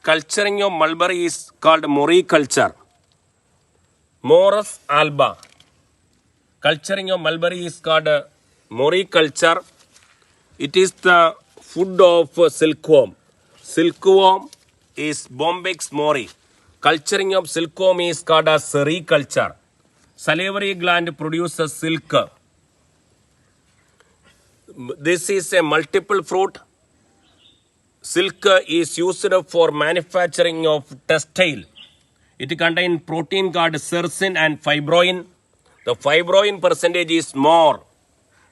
culturing of mulberry is called moriculture. Morus alba. Culturing of mulberry is called moriculture. It is the food of silkworm. Silkworm is Bombyx mori. Culturing of silkworm is called as sericulture. Salivary gland produces silk. This is a multiple fruit. Silk is used for manufacturing of textile. It contains protein called sercin and fibroin. The fibroin percentage is more.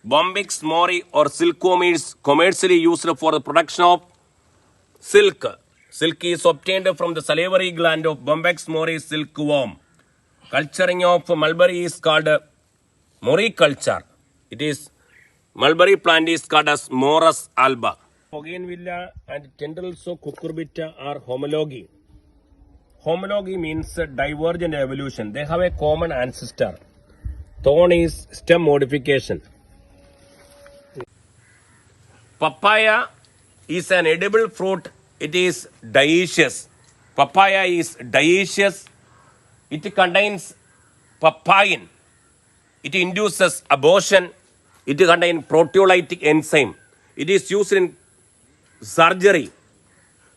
Bombyx mori or silkworm is commercially used for the production of silk. Silk is obtained from the salivary gland of Bombyx mori silkworm. Culturing of mulberry is called moriculture. It is mulberry plant is called as Morus alba. Bougainvillea and tendrils of cucurbita are homology. Homology means divergent evolution. They have a common ancestor. Thorn is stem modification. Papaya is an edible fruit. It is dioecious. Papaya is dioecious. It contains papain. It induces abortion. It contains proteolytic enzyme. It is used in surgery.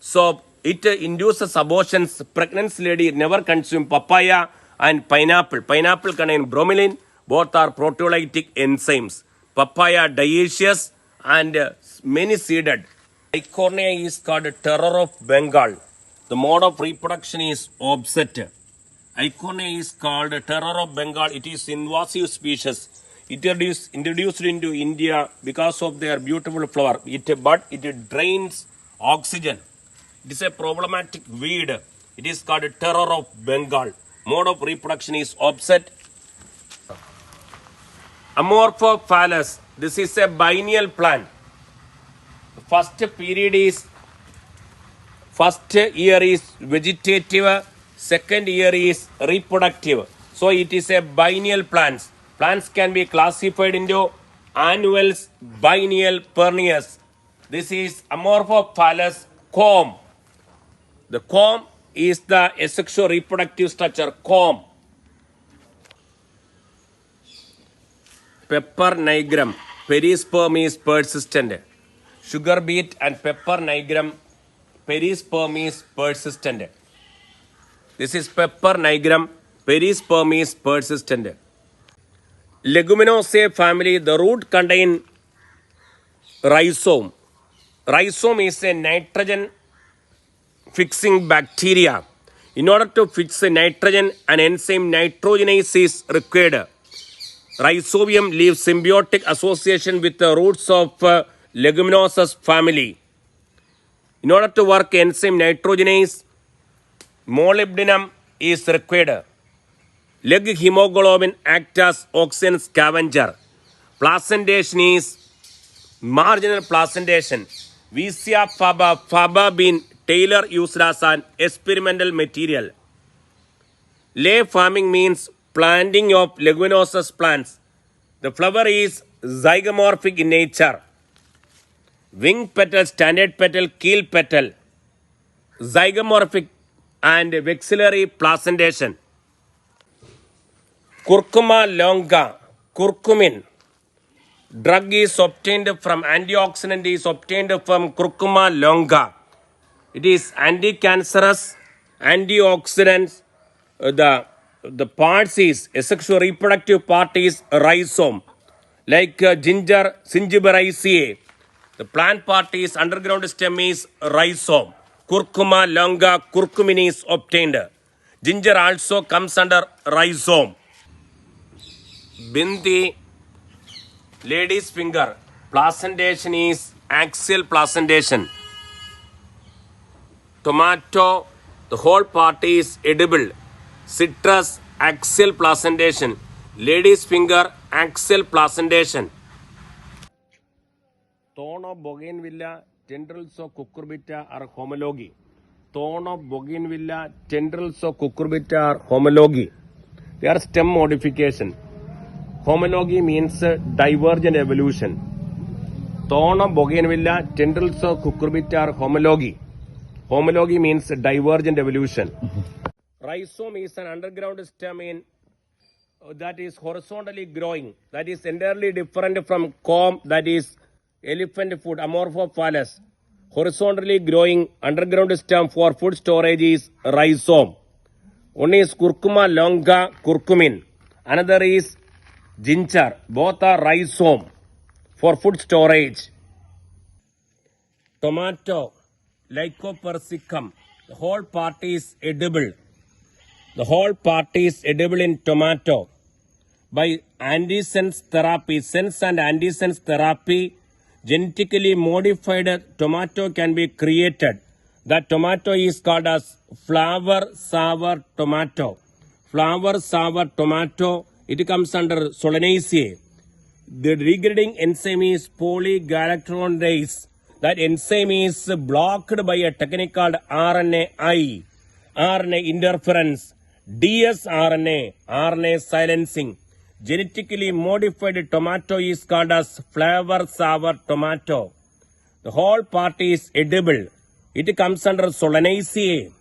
So it induces abortions. Pregnant lady never consume papaya and pineapple. Pineapple contains bromelain. Both are proteolytic enzymes. Papaya dioecious and many seeded. Eichhornia is called terror of Bengal. The mode of reproduction is offset. Eichhornia is called terror of Bengal. It is invasive species. It is introduced into India because of their beautiful flower. But it drains oxygen. It is a problematic weed. It is called terror of Bengal. Mode of reproduction is offset. Amorphophallus. This is a biennial plant. First year is vegetative, second year is reproductive. So it is a biennial plant. Plants can be classified into annuals, biennial, perennials. This is Amorphophallus comb. The comb is the asexual reproductive structure, comb. Pepper nigrum, perisperm is persistent. Sugar beet and pepper nigrum, perisperm is persistent. This is pepper nigrum, perisperm is persistent. Leguminosae family, the root contain rhizome. Rhizome is a nitrogen fixing bacteria. In order to fix a nitrogen, an enzyme nitrogenase is required. Rhizobium leaves symbiotic association with the roots of Leguminosae family. In order to work enzyme nitrogenase, molybdenum is required. Leg hemoglobin acts as oxygen scavenger. Placentation is marginal placentation. Visia faba being Taylor used as an experimental material. Lay farming means planting of leguminosae plants. The flower is zygomorphic in nature. Wing petal, standard petal, keel petal. Zygomorphic and vexillary placentation. Curcuma longa, curcumin. Drug is obtained from antioxidant is obtained from Curcuma longa. It is anti-cancerous, antioxidants. The parts is asexual reproductive part is rhizome, like Gingiberaceae. The plant part is underground stem is rhizome. Curcuma longa, curcumin is obtained. Ginger also comes under rhizome. Bindi, lady's finger, placentation is axial placentation. Tomato, the whole part is edible. Citrus, axial placentation. Lady's finger, axial placentation. Thorn of Bougainvillea, tendrils of cucurbita are homology. Thorn of Bougainvillea, tendrils of cucurbita are homology. They are stem modification. Homology means divergent evolution. Thorn of Bougainvillea, tendrils of cucurbita are homology. Homology means divergent evolution. Rhizome is an underground stem that is horizontally growing. That is entirely different from comb, that is elephant foot, Amorphophallus. Horizontally growing underground stem for food storage is rhizome. One is curcuma longa, curcumin. Another is ginger. Both are rhizome for food storage. Tomato, Lycopersicum. The whole part is edible. The whole part is edible in tomato. By antisense therapy, sense and antisense therapy, genetically modified tomato can be created. That tomato is called as flower sour tomato. Flower sour tomato, it comes under Solanaceae. The degrading enzyme is polygalactoronidase. That enzyme is blocked by a technique called RNAi, RNA interference, dsRNA, RNA silencing. Genetically modified tomato is called as flower sour tomato. The whole part is edible. It comes under Solanaceae.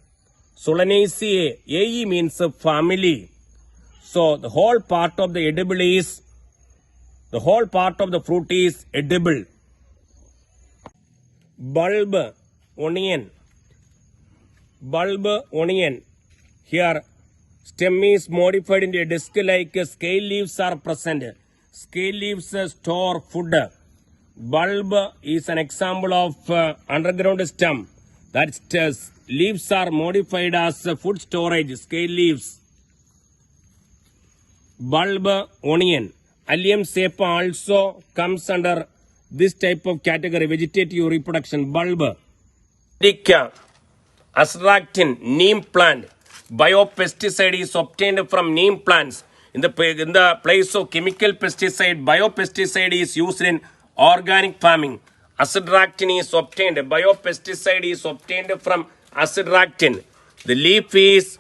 Solanaceae, AE means family. So the whole part of the edible is, the whole part of the fruit is edible. Bulb onion. Bulb onion. Here stem is modified into a disc-like scale leaves are present. Scale leaves store food. Bulb is an example of underground stem. That leaves are modified as food storage, scale leaves. Bulb onion. Allium cepa also comes under this type of category, vegetative reproduction. Bulb. Astractin, neem plant. Biopesticide is obtained from neem plants. In the place of chemical pesticide, biopesticide is used in organic farming. Astractin is obtained. Biopesticide is obtained from astractin. The leaf is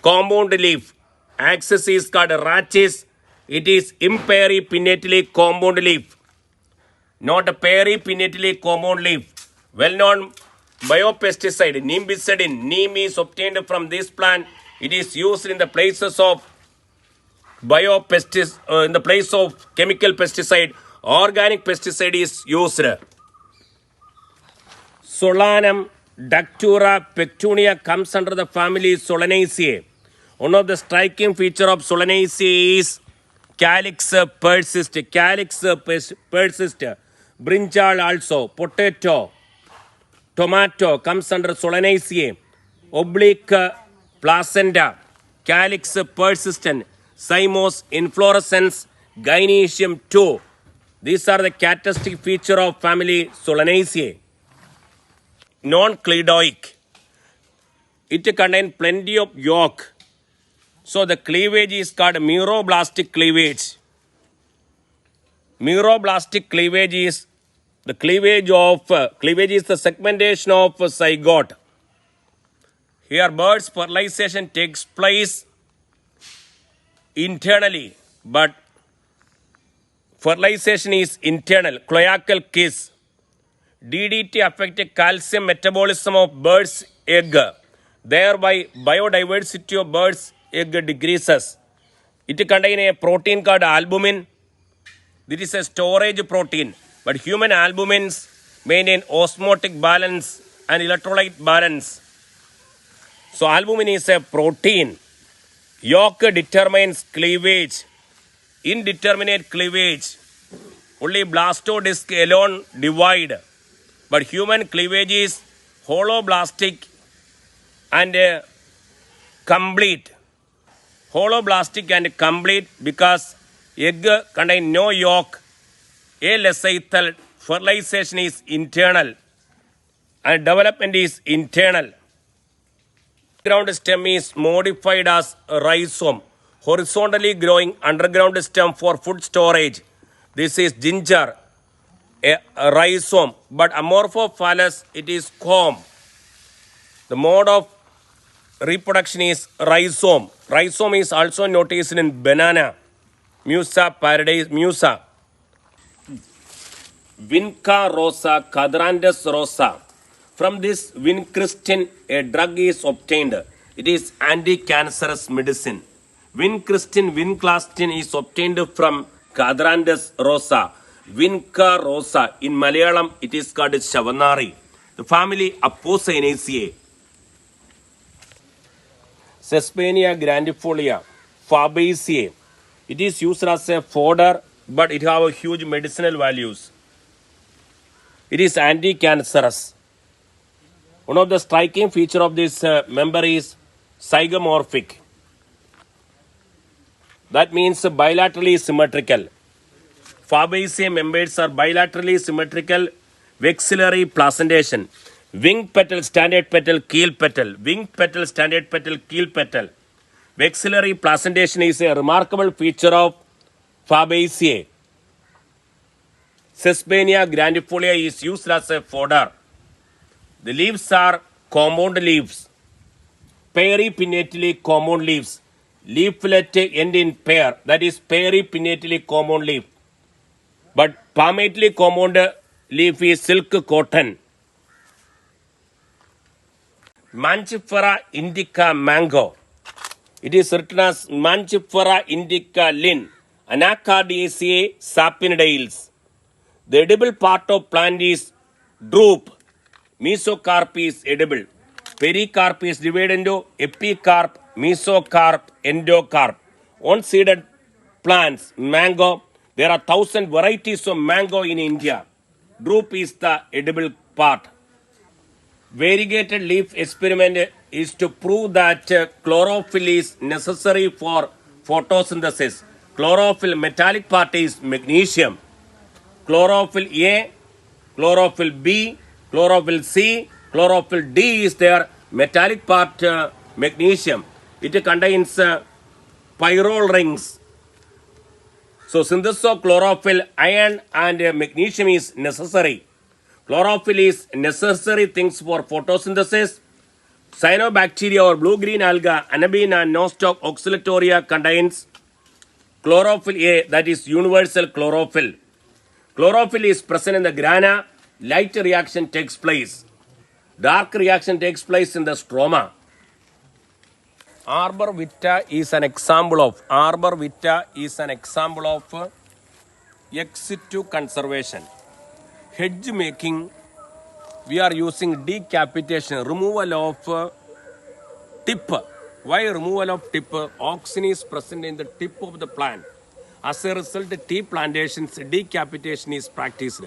compound leaf. Axis is called rachis. It is imperipinnately compound leaf, not a peripinnately compound leaf. Well-known biopesticide, nimbicidine. Neem is obtained from this plant. It is used in the places of in the place of chemical pesticide. Organic pesticide is used. Solanum, Ductura, Petunia comes under the family Solanaceae. One of the striking feature of Solanaceae is calyx persist. Calyx persist. Brinjal also. Potato. Tomato comes under Solanaceae. Oblique placenta. Calyx persistent. Cymos inflorescence. Gynoecium 2. These are the characteristic feature of family Solanaceae. Non-cleidoic. It contains plenty of yolk. So the cleavage is called meroblastic cleavage. Meroblastic cleavage is the cleavage is the segmentation of zygote. Here bird's fertilization takes place internally, but fertilization is internal, cloacal kiss. DDT affects calcium metabolism of bird's egg. Thereby biodiversity of bird's egg decreases. It contains a protein called albumin. This is a storage protein. But human albumins maintain osmotic balance and electrolyte balance. So albumin is a protein. Yolk determines cleavage. Indeterminate cleavage. Only blastodisc alone divide. But human cleavage is holoblastic and complete. Holoblastic and complete because egg contains no yolk. A-lethal fertilization is internal and development is internal. Ground stem is modified as rhizome. Horizontally growing underground stem for food storage. This is ginger, a rhizome. But Amorphophallus, it is comb. The mode of reproduction is rhizome. Rhizome is also noticed in banana. Musa paradise, Musa. Vinca rosa, Cadrantes rosa. From this vincristin, a drug is obtained. It is anti-cancerous medicine. Vincristin is obtained from Cadrandes rosa. Vinca rosa. In Malayalam, it is called Shavanari. The family Apocynaceae. Sesbania grandifolia. Fabaceae. It is used as a fodder, but it has huge medicinal values. It is anti-cancerous. One of the striking features of this member is zygomorphic. That means bilaterally symmetrical. Fabaceae members are bilaterally symmetrical, vexillary placentation. Wing petal, standard petal, keel petal. Wing petal, standard petal, keel petal. Vexillary placentation is a remarkable feature of Fabaceae. Sesbania grandifolia is used as a fodder. The leaves are compound leaves, peripinnately compound leaves. Leaflet end in pair, that is peripinnately compound leaf. But palmately compound leaf is silk cotton. Mangifera indica mango. It is written as Mangifera indica lin. Anacardiaceae sapinidales. The edible part of plant is drupe. Mesocarp is edible. Pericarp is divided into epicarp, mesocarp, endocarp. One-seeded plants, mango. There are 1,000 varieties of mango in India. Drupe is the edible part. Variegated leaf experiment is to prove that chlorophyll is necessary for photosynthesis. Chlorophyll metallic part is magnesium. Chlorophyll A, chlorophyll B, chlorophyll C, chlorophyll D is their metallic part magnesium. It contains pyrrole rings. So synthesis of chlorophyll, iron and magnesium is necessary. Chlorophyll is necessary things for photosynthesis. Cyanobacteria or blue-green alga, anabine and nostoc oscillatoria contains chlorophyll A, that is universal chlorophyll. Chlorophyll is present in the grana. Light reaction takes place. Dark reaction takes place in the stroma. Arbor vitae is an example of ex situ conservation. Hedge making, we are using decapitation, removal of tip. Why removal of tip? Auxin is present in the tip of the plant. As a result, tea plantations, decapitation is practiced.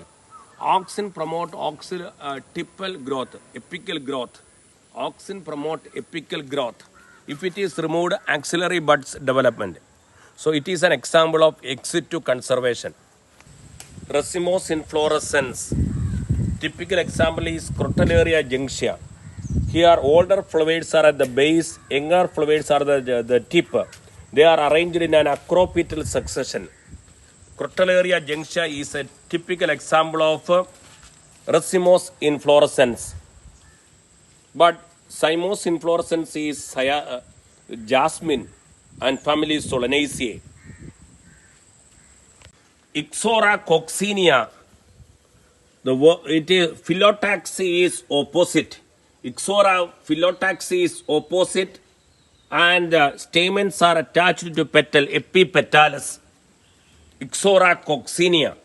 Auxin promote tipal growth, apical growth. Auxin promote apical growth. If it is removed, axillary buds development. So it is an example of ex situ conservation. Racemose inflorescence. Typical example is Crotalaria junctia. Here older flowers are at the base, younger flowers are the tip. They are arranged in an acropetal succession. Crotalaria junctia is a typical example of racemose inflorescence. But cymose inflorescence is jasmine and family Solanaceae. Ixora coccinea. Phyllotaxy is opposite. Ixora phyllotaxy is opposite, and stamens are attached to petal, epipetalis. Ixora coccinea.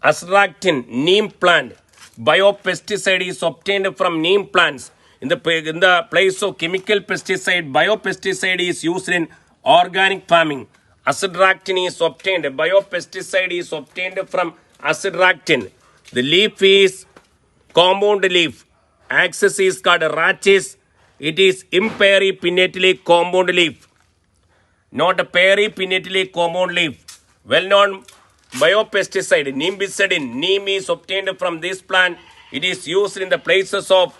Azadirachtin, neem plant. Biopesticide is obtained from neem plants. In the place of chemical pesticide, biopesticide is used in organic farming. Azadirachtin is obtained. Biopesticide is obtained from azadirachtin. The leaf is compound leaf. Axis is called rachis. It is imperipinnately compound leaf, not a peripinnately compound leaf. Well-known biopesticide, nimbicidine. Neem is obtained from this plant. It is used in the places of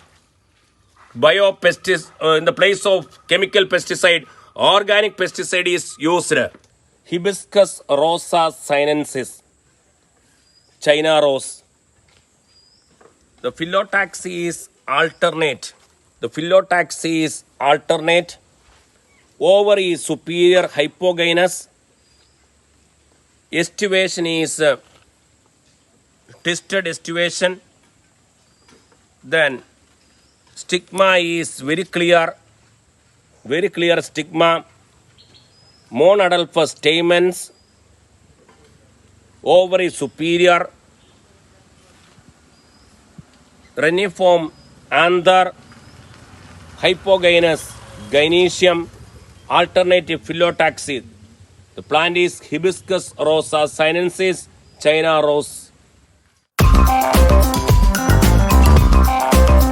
in the place of chemical pesticide. Organic pesticide is used. Hibiscus rosa sinensis, China rose. The phyllotaxy is alternate. Ovary is superior hypogynous. Estivation is twisted estivation. Then stigma is very clear stigma, monadelphous stamens, ovary superior, reniform anther, hypogynous gynoecium, alternative phyllotaxy. The plant is Hibiscus rosa sinensis, China rose.